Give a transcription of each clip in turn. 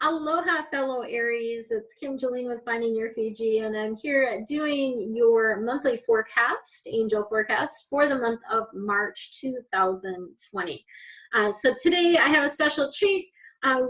Aloha, fellow Aries. It's Kim Jolene with Finding Your Fiji, and I'm here doing your monthly forecast, angel forecast, for the month of March 2020. So today I have a special treat.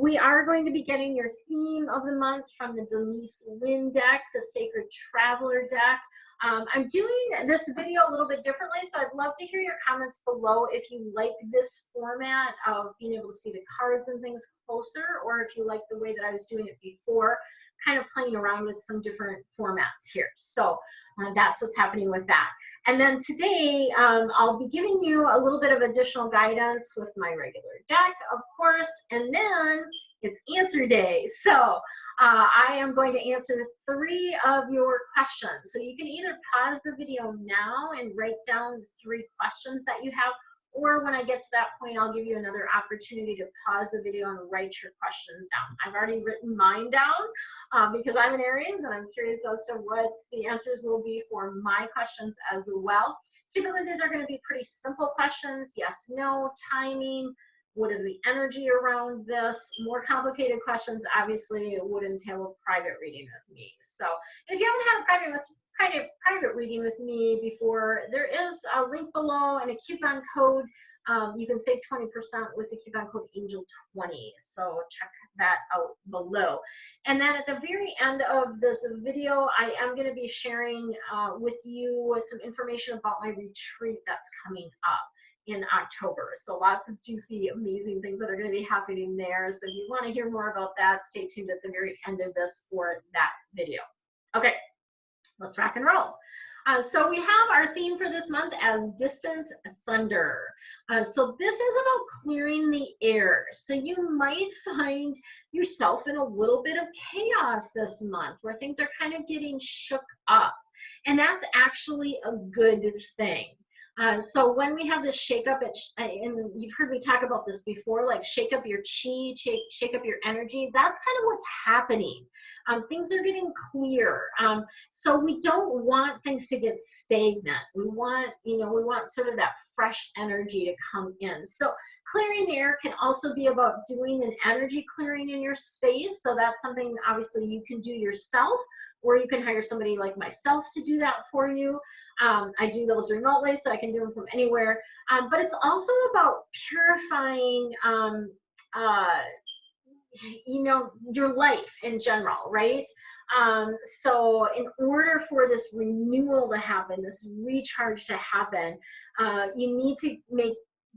We are going to be getting your theme of the month from the Denise Lynn deck, the Sacred Traveler deck. I'm doing this video a little bit differently, so I'd love to hear your comments below if you like this format of being able to see the cards and things closer, or if you like the way that I was doing it before, kind of playing around with some different formats here. So that's what's happening with that. And then today, I'll be giving you a little bit of additional guidance with my regular deck, of course, and then it's answer day. So I am going to answer 3 of your questions. So you can either pause the video now and write down 3 questions that you have, or when I get to that point, I'll give you another opportunity to pause the video and write your questions down. I've already written mine down because I'm an Aries and I'm curious as to what the answers will be for my questions as well. Typically, these are going to be pretty simple questions: yes, no, timing, what is the energy around this. More complicated questions obviously would entail a private reading with me. So if you haven't had a private reading with me before, there is a link below and a coupon code. You can save 20% with the coupon code ANGEL20. So check that out below. And then at the very end of this video, I am going to be sharing with you some information about my retreat that's coming up in October. So lots of juicy, amazing things that are going to be happening there. So if you want to hear more about that, stay tuned at the very end of this for that video. Okay, let's rock and roll. So we have our theme for this month as distant thunder. So this is about clearing the air. So you might find yourself in a little bit of chaos this month where things are kind of getting shook up. And that's actually a good thing. So when we have this shake up, and you've heard me talk about this before, like shake up your chi, shake up your energy, that's kind of what's happening. Things are getting clear. So we don't want things to get stagnant. We want, we want sort of that fresh energy to come in. So clearing the air can also be about doing an energy clearing in your space. So that's something obviously you can do yourself, or you can hire somebody like myself to do that for you. I do those remotely, so I can do them from anywhere. But it's also about purifying, your life in general, right? So in order for this renewal to happen, this recharge to happen, you need to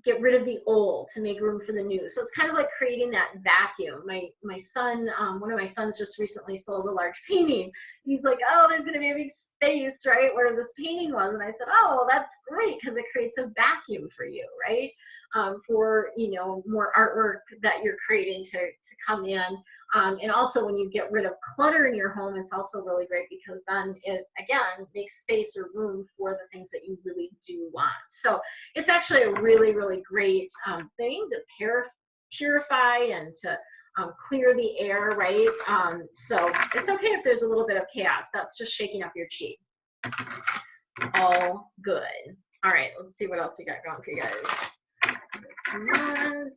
get rid of the old to make room for the new. So it's kind of like creating that vacuum. My son, one of my sons just recently sold a large painting. He's like, oh, there's going to be a big space, right, where this painting was. And I said, oh, well, that's great, because it creates a vacuum for you, right, for, more artwork that you're creating to come in. And also when you get rid of clutter in your home, it's also really great because then it, again, makes space or room for the things that you really do want. So it's actually a really, really great thing to purify and to clear the air, right? So it's okay if there's a little bit of chaos. That's just shaking up your chi. It's all good. All right, let's see what else we got going for you guys. This one.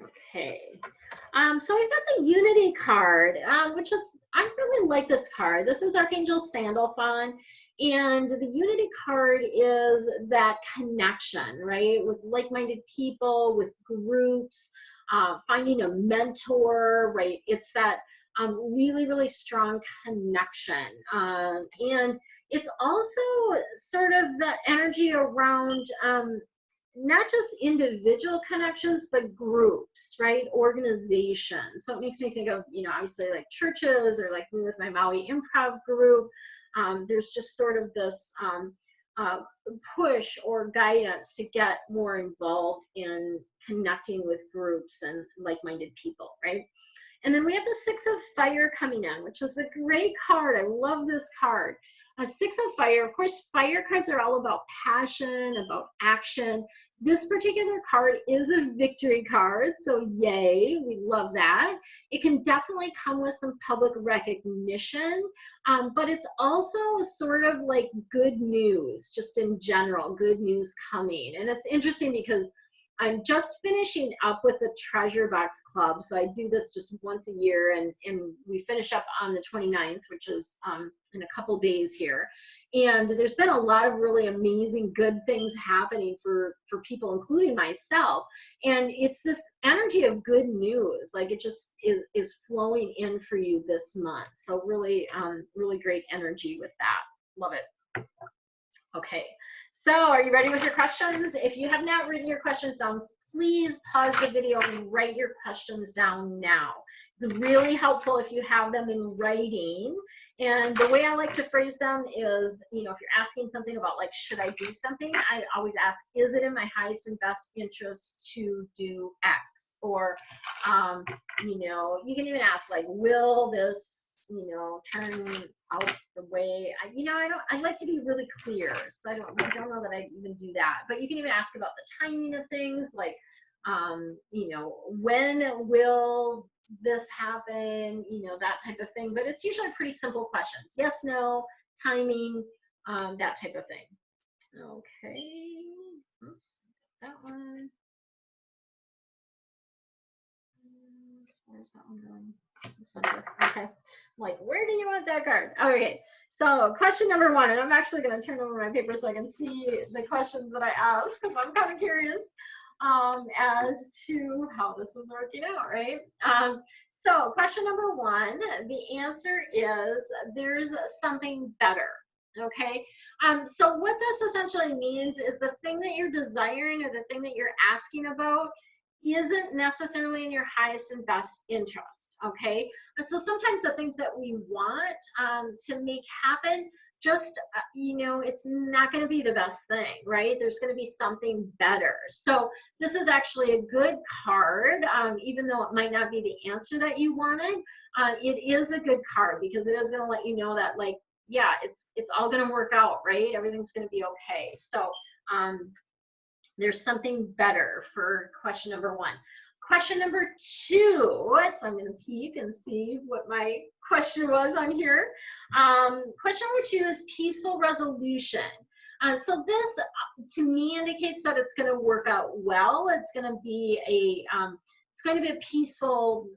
Okay, so we've got the Unity card, which is, I really like this card. This is Archangel Sandalphon, and the Unity card is that connection, right, with like-minded people, with groups, finding a mentor, right? It's that really, really strong connection, and it's also sort of the energy around not just individual connections, but groups, right? Organizations. So it makes me think of, obviously like churches, or like me with my Maui Improv group. There's just sort of this push or guidance to get more involved in connecting with groups and like-minded people, right? And then we have the 6 of Fire coming in, which is a great card. I love this card. 6 of Fire, of course, fire cards are all about passion, about action. This particular card is a victory card, so yay, we love that. It can definitely come with some public recognition, but it's also sort of like good news, just in general, good news coming. And it's interesting because I'm just finishing up with the Treasure Box Club. So I do this just once a year, and we finish up on the 29th, which is in a couple days here. And there's been a lot of really amazing good things happening for people, including myself. And it's this energy of good news. Like it just is flowing in for you this month. So really, really great energy with that. Love it. Okay. So are you ready with your questions? If you have not written your questions down, please pause the video and write your questions down now. It's really helpful if you have them in writing. And the way I like to phrase them is, you know, if you're asking something about like, should I do something? I always ask, is it in my highest and best interest to do X? Or, you know, you can even ask like, will this, you know, turn out the way I like to be really clear. So I don't know that I even do that. But you can even ask about the timing of things, like, you know, when will this happen, you know, that type of thing. But it's usually pretty simple questions. Yes, no, timing, that type of thing. Okay. Oops, that one. Where's that one going? Okay. I'm like, where do you want that card? Okay. So question number one, and I'm actually going to turn over my paper so I can see the questions that I asked, because I'm kind of curious as to how this is working out, right? So question number one, the answer is there's something better. Okay. So what this essentially means is the thing that you're desiring or the thing that you're asking about isn't necessarily in your highest and best interest. Okay. So sometimes the things that we want to make happen, just, you know, it's not going to be the best thing, right? There's going to be something better. So this is actually a good card, even though it might not be the answer that you wanted. It is a good card because it is going to let you know that, like, yeah, it's all going to work out, right? Everything's going to be okay. So there's something better for question number one. Question number two, so I'm going to peek and see what my question was on here. Question number two is peaceful resolution. So this, to me, indicates that it's going to work out well. It's going to be a peaceful,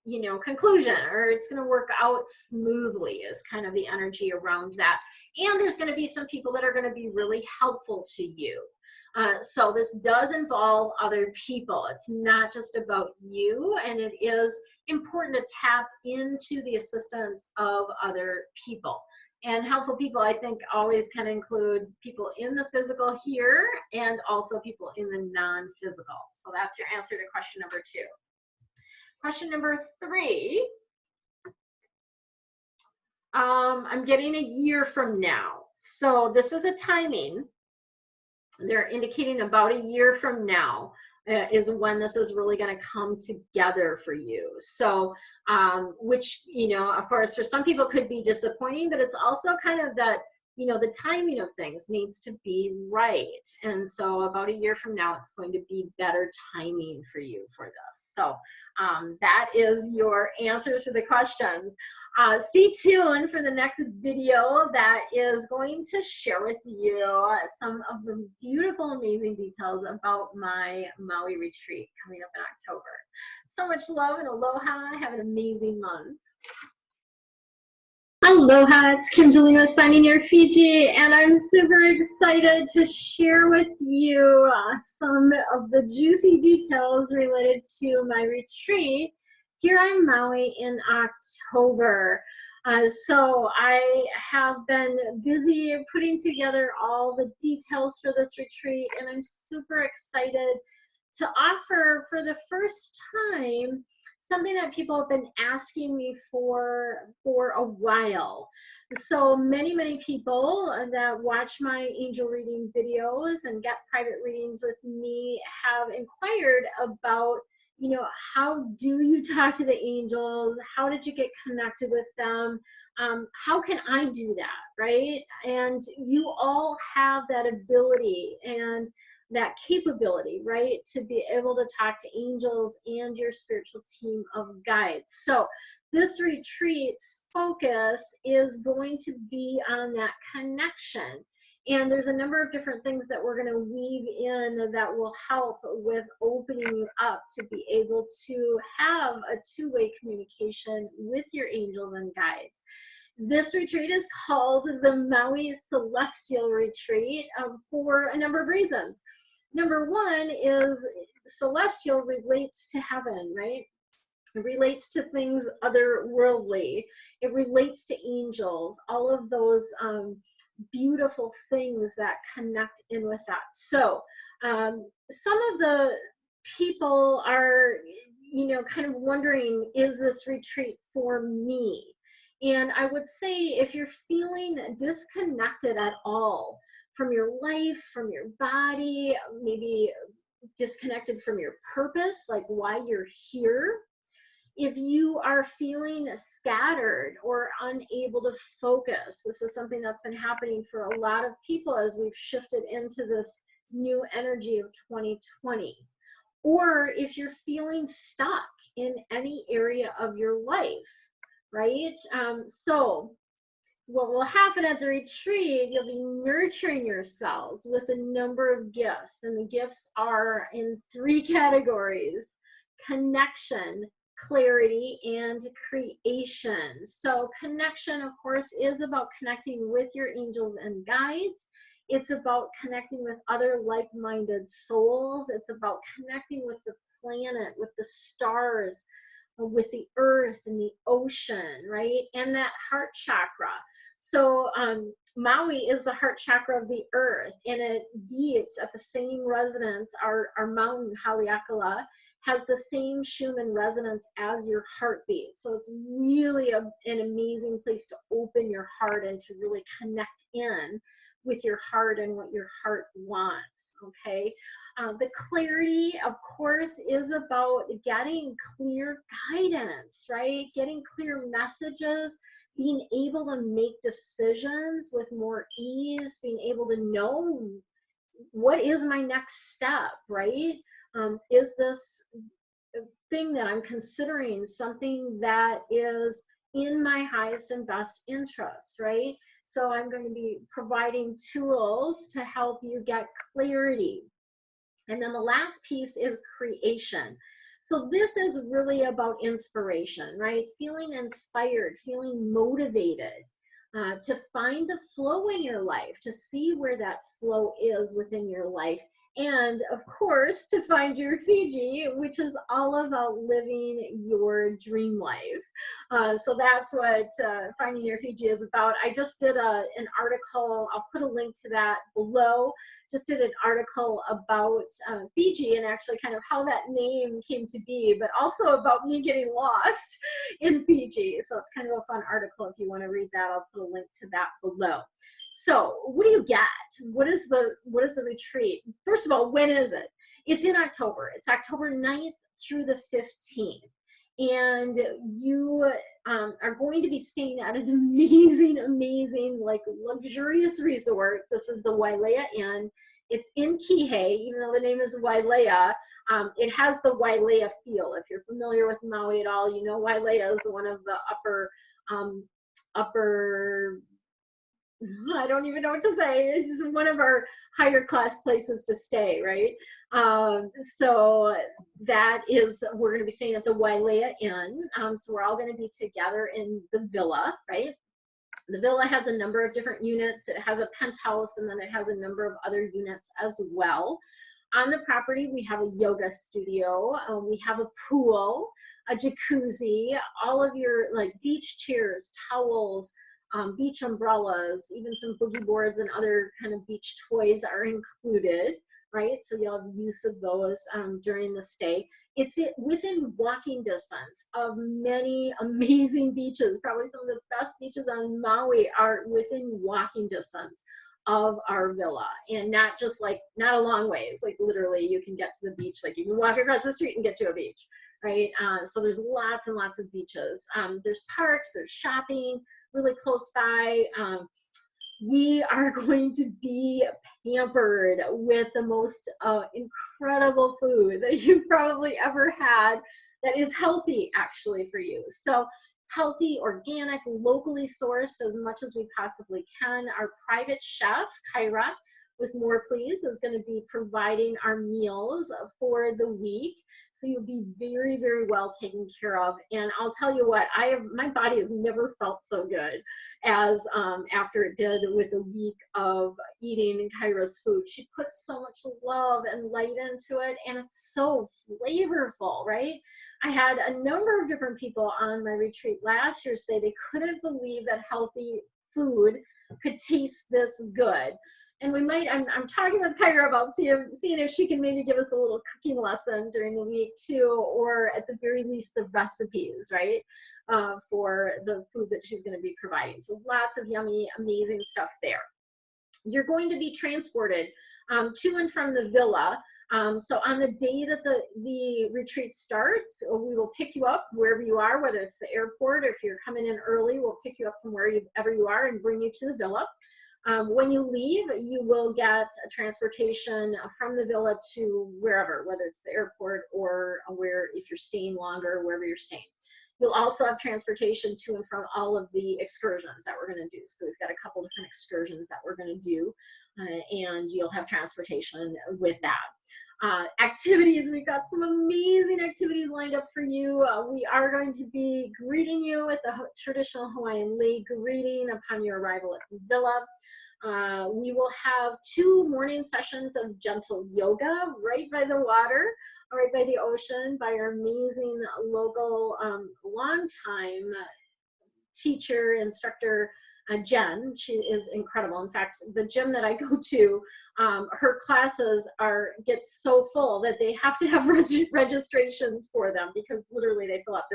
you know, conclusion, or it's going to work out smoothly is kind of the energy around that. And there's going to be some people that are going to be really helpful to you. So this does involve other people. It's not just about you, and it is important to tap into the assistance of other people. And helpful people, I think, always kind of include people in the physical here and also people in the non-physical. So that's your answer to question number two. Question number three, I'm getting a year from now. So this is a timing. They're indicating about a year from now is when this is really going to come together for you. So, which, you know, of course, for some people could be disappointing, but it's also kind of that, you know, the timing of things needs to be right. And so about a year from now, it's going to be better timing for you for this. So that is your answers to the questions. Stay tuned for the next video that is going to share with you some of the beautiful, amazing details about my Maui retreat coming up in October. So much love and aloha. Have an amazing month. Aloha, it's Kimberly with Finding Your Fiji, and I'm super excited to share with you some of the juicy details related to my retreat here on Maui in October. So I have been busy putting together all the details for this retreat, and I'm super excited to offer for the first time something that people have been asking me for a while. So many people that watch my angel reading videos and get private readings with me have inquired about, you know, how do you talk to the angels? How did you get connected with them? How can I do that, right? And you all have that ability and that capability, right, to be able to talk to angels and your spiritual team of guides. So this retreat's focus is going to be on that connection And there's a number of different things that we're going to weave in that will help with opening you up to be able to have a two-way communication with your angels and guides. This retreat is called the Maui Celestial Retreat for a number of reasons. Number one is celestial relates to heaven, right? It relates to things otherworldly. It relates to angels, all of those beautiful things that connect in with that. So some of the people are, you know, kind of wondering, is this retreat for me? And I would say if you're feeling disconnected at all from your life, from your body, maybe disconnected from your purpose, like why you're here, if you are feeling scattered or unable to focus, this is something that's been happening for a lot of people as we've shifted into this new energy of 2020. Or if you're feeling stuck in any area of your life, right? So what will happen at the retreat, you'll be nurturing yourselves with a number of gifts. And the gifts are in 3 categories: connection, clarity, and creation. So connection, of course, is about connecting with your angels and guides. It's about connecting with other like-minded souls. It's about connecting with the planet, with the stars, with the earth and the ocean, right? And that heart chakra. So Maui is the heart chakra of the earth, and it beats at the same resonance. Our mountain, Haleakala, has the same Schumann resonance as your heartbeat. So it's really an amazing place to open your heart and to really connect in with your heart and what your heart wants, okay? The clarity, of course, is about getting clear guidance, right? Getting clear messages, being able to make decisions with more ease, being able to know what is my next step, right? Is this thing that I'm considering something that is in my highest and best interest, right? So I'm going to be providing tools to help you get clarity. And then the last piece is creation. So this is really about inspiration, right? Feeling inspired, feeling motivated to find the flow in your life, to see where that flow is within your life. And of course, to find your Fiji, which is all about living your dream life. So that's what Finding Your Fiji is about. I just did an article, I'll put a link to that below. Just did an article about Fiji and actually kind of how that name came to be, but also about me getting lost in Fiji. So it's kind of a fun article. If you want to read that, I'll put a link to that below. So what do you get? What is the retreat? First of all, when is it? It's in October. It's October 9th through the 15th. And you are going to be staying at an amazing, like luxurious resort. This is the Wailea Inn. It's in Kihei, even though the name is Wailea. It has the Wailea feel. If you're familiar with Maui at all, you know Wailea is one of the upper I don't even know what to say. It's one of our higher class places to stay, right? So that is, we're going to be staying at the Wailea Inn. So we're all going to be together in the villa, right? The villa has a number of different units. It has a penthouse, and then it has a number of other units as well. On the property, we have a yoga studio. We have a pool, a jacuzzi, all of your like beach chairs, towels, beach umbrellas, even some boogie boards and other kind of beach toys are included, right? So you'll have use of those during the stay. It's within walking distance of many amazing beaches. Probably some of the best beaches on Maui are within walking distance of our villa, and not just like, not a long ways, like literally you can get to the beach, like you can walk across the street and get to a beach, right? So there's lots and lots of beaches. There's parks, there's shopping really close by. We are going to be pampered with the most incredible food that you've probably ever had that is healthy actually for you. So healthy, organic, locally sourced as much as we possibly can. Our private chef, Kyra, with More Please, is going to be providing our meals for the week. So you'll be very, very well taken care of. And I'll tell you what, my body has never felt so good as after it did with a week of eating Kyra's food. She puts so much love and light into it, and it's so flavorful, right? I had a number of different people on my retreat last year say they couldn't believe that healthy food could taste this good. And we might, I'm talking with Kyra about seeing if she can maybe give us a little cooking lesson during the week too, or at the very least the recipes, right, for the food that she's going to be providing. So lots of yummy, amazing stuff there. You're going to be transported to and from the villa. So on the day that the retreat starts, we will pick you up wherever you are, whether it's the airport or if you're coming in early, we'll pick you up from wherever you are and bring you to the villa. When you leave, you will get a transportation from the villa to wherever, whether it's the airport or if you're staying longer, wherever you're staying. You'll also have transportation to and from all of the excursions that we're going to do. So we've got a couple different excursions that we're going to do, and you'll have transportation with that. Activities, we've got some amazing activities lined up for you. We are going to be greeting you with the traditional Hawaiian lei greeting upon your arrival at the villa. We will have 2 morning sessions of gentle yoga right by the water, right by the ocean, by our amazing local longtime teacher, instructor, Jen. She is incredible. In fact, the gym that I go to, her classes get so full that they have to have registrations for them, because literally they fill up.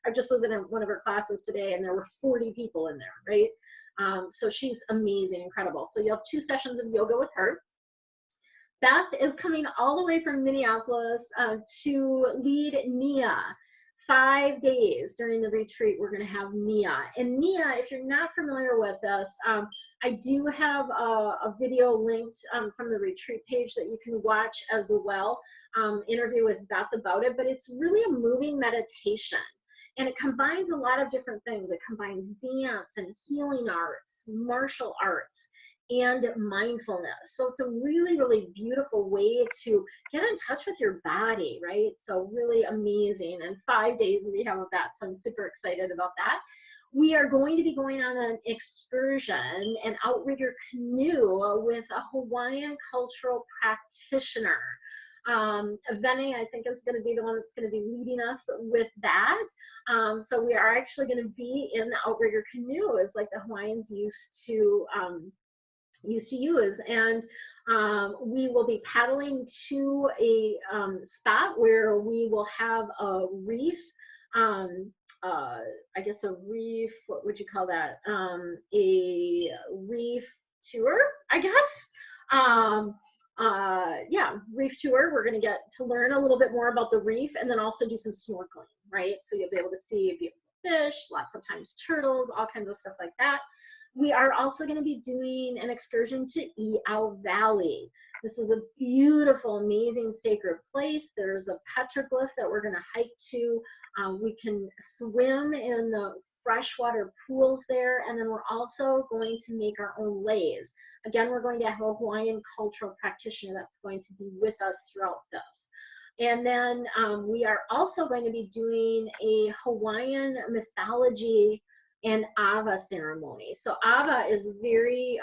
I just was in one of her classes today and there were 40 people in there, right? So she's amazing, incredible. So you'll have 2 sessions of yoga with her. Beth is coming all the way from Minneapolis to lead Nia. 5 days during the retreat, we're going to have Nia. And Nia, if you're not familiar with us, I do have a video linked from the retreat page that you can watch as well, interview with Beth about it, but it's really a moving meditation. And it combines a lot of different things. It combines dance and healing arts, martial arts, and mindfulness. So it's a really, really beautiful way to get in touch with your body, right? So really amazing. And 5 days we have of that, so I'm super excited about that. We are going to be going on an excursion, an outrigger canoe with a Hawaiian cultural practitioner. Vene, I think, is going to be the one that's going to be leading us with that. So we are actually going to be in the outrigger canoe, as like the Hawaiians used to use, and we will be paddling to a spot where we will have a reef, I guess a reef, what would you call that, a reef tour, I guess. Yeah, reef tour. We're going to get to learn a little bit more about the reef, and then also do some snorkeling, right? So you'll be able to see beautiful fish, lots of times turtles, all kinds of stuff like that. We are also going to be doing an excursion to I'au Valley. This is a beautiful, amazing sacred place. There's a petroglyph that we're going to hike to. We can swim in the freshwater pools there, and then we're also going to make our own leis. Again, we're going to have a Hawaiian cultural practitioner that's going to be with us throughout this. And then we are also going to be doing a Hawaiian mythology and Ava ceremony. So Ava is very,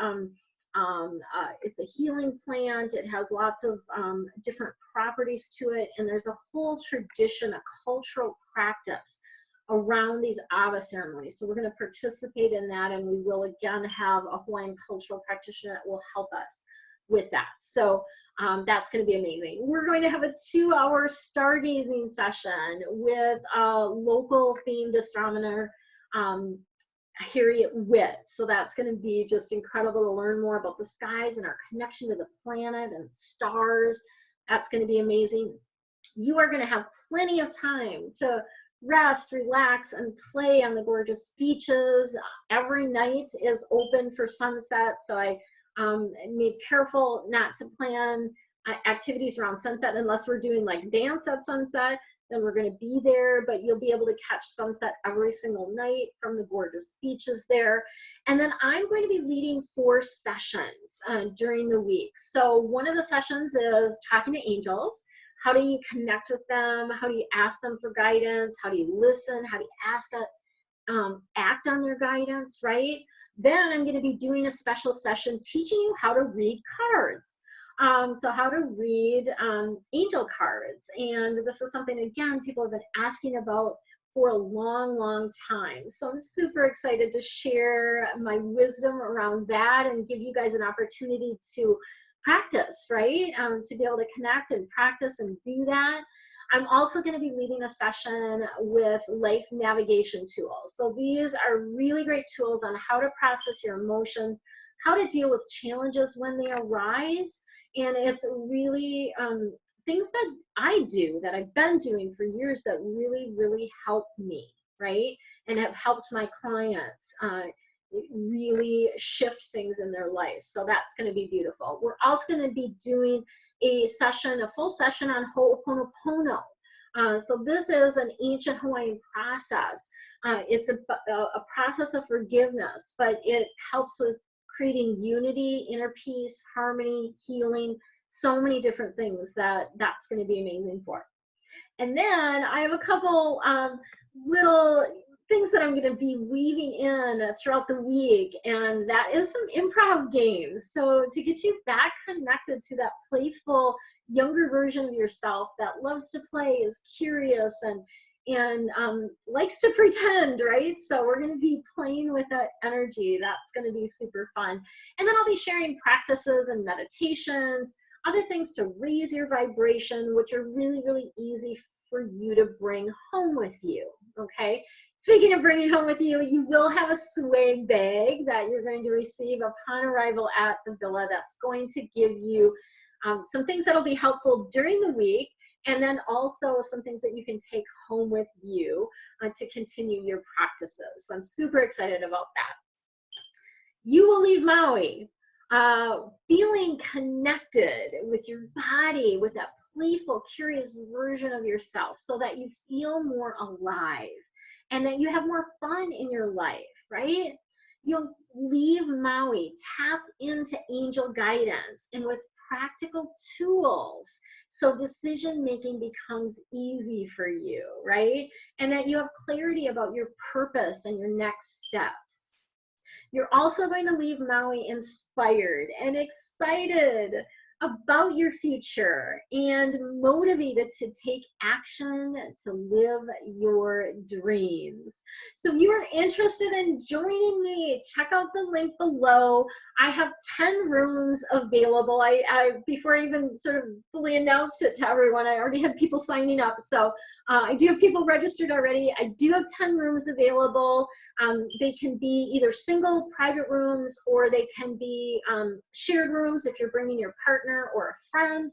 it's a healing plant. It has lots of different properties to it, and there's a whole tradition, a cultural practice around these Ava ceremonies. So we're going to participate in that, and we will again have a Hawaiian cultural practitioner that will help us with that. So that's going to be amazing. We're going to have a 2-hour stargazing session with a local themed astronomer, Harriet Witt. So that's going to be just incredible to learn more about the skies and our connection to the planet and stars. That's going to be amazing. You are going to have plenty of time to rest, relax, and play on the gorgeous beaches. Every night is open for sunset, so I made careful not to plan activities around sunset unless we're doing like dance at sunset. then we're going to be there, but you'll be able to catch sunset every single night from the gorgeous beaches there. And then I'm going to be leading 4 sessions during the week. So one of the sessions is talking to angels. How do you connect with them? How do you ask them for guidance? How do you listen? How do you act on their guidance, right? Then I'm going to be doing a special session teaching you how to read cards. So how to read angel cards. And this is something, again, people have been asking about for a long, long time. So I'm super excited to share my wisdom around that and give you guys an opportunity to practice, right? To be able to connect and practice and do that. I'm also going to be leading a session with life navigation tools. So these are really great tools on how to process your emotions, how to deal with challenges when they arise. And it's really things that I do, that I've been doing for years, that really, really help me, right? And have helped my clients really shift things in their life. So that's going to be beautiful. We're also going to be doing a session, a full session on Ho'oponopono. So this is an ancient Hawaiian process. It's a process of forgiveness, but it helps with creating unity, inner peace, harmony, healing, so many different things that's going to be amazing for. And then I have a couple little things that I'm going to be weaving in throughout the week, and that is some improv games. So to get you back connected to that playful, younger version of yourself that loves to play, is curious, and likes to pretend, right? So we're going to be playing with that energy. That's going to be super fun. And then I'll be sharing practices and meditations, other things to raise your vibration, which are really, really easy for you to bring home with you, okay? Speaking of bringing home with you, you will have a swag bag that you're going to receive upon arrival at the villa that's going to give you some things that'll be helpful during the week, and then also some things that you can take home with you to continue your practices. So I'm super excited about that. You will leave Maui feeling connected with your body, with that playful, curious version of yourself, so that you feel more alive and that you have more fun in your life, right? You'll leave Maui tapped into angel guidance and with practical tools, so decision making becomes easy for you, right? And that you have clarity about your purpose and your next steps. You're also going to leave Maui inspired and excited about your future and motivated to take action to live your dreams. So if you are interested in joining me, check out the link below. I have 10 rooms available. Before I even sort of fully announced it to everyone, I already had people signing up. So I do have people registered already. I do have 10 rooms available. They can be either single private rooms, or they can be shared rooms if you're bringing your partner or a friend.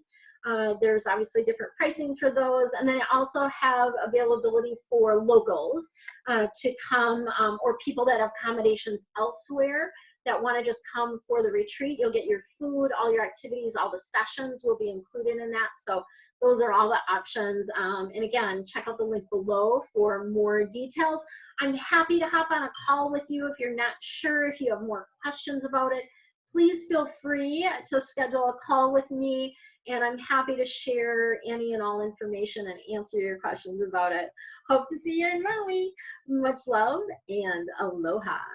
There's obviously different pricing for those. And then I also have availability for locals to come, or people that have accommodations elsewhere that want to just come for the retreat. You'll get your food, all your activities, all the sessions will be included in that. So those are all the options. And again, check out the link below for more details. I'm happy to hop on a call with you if you're not sure, if you have more questions about it. Please feel free to schedule a call with me, and I'm happy to share any and all information and answer your questions about it. Hope to see you in Maui. Much love and aloha.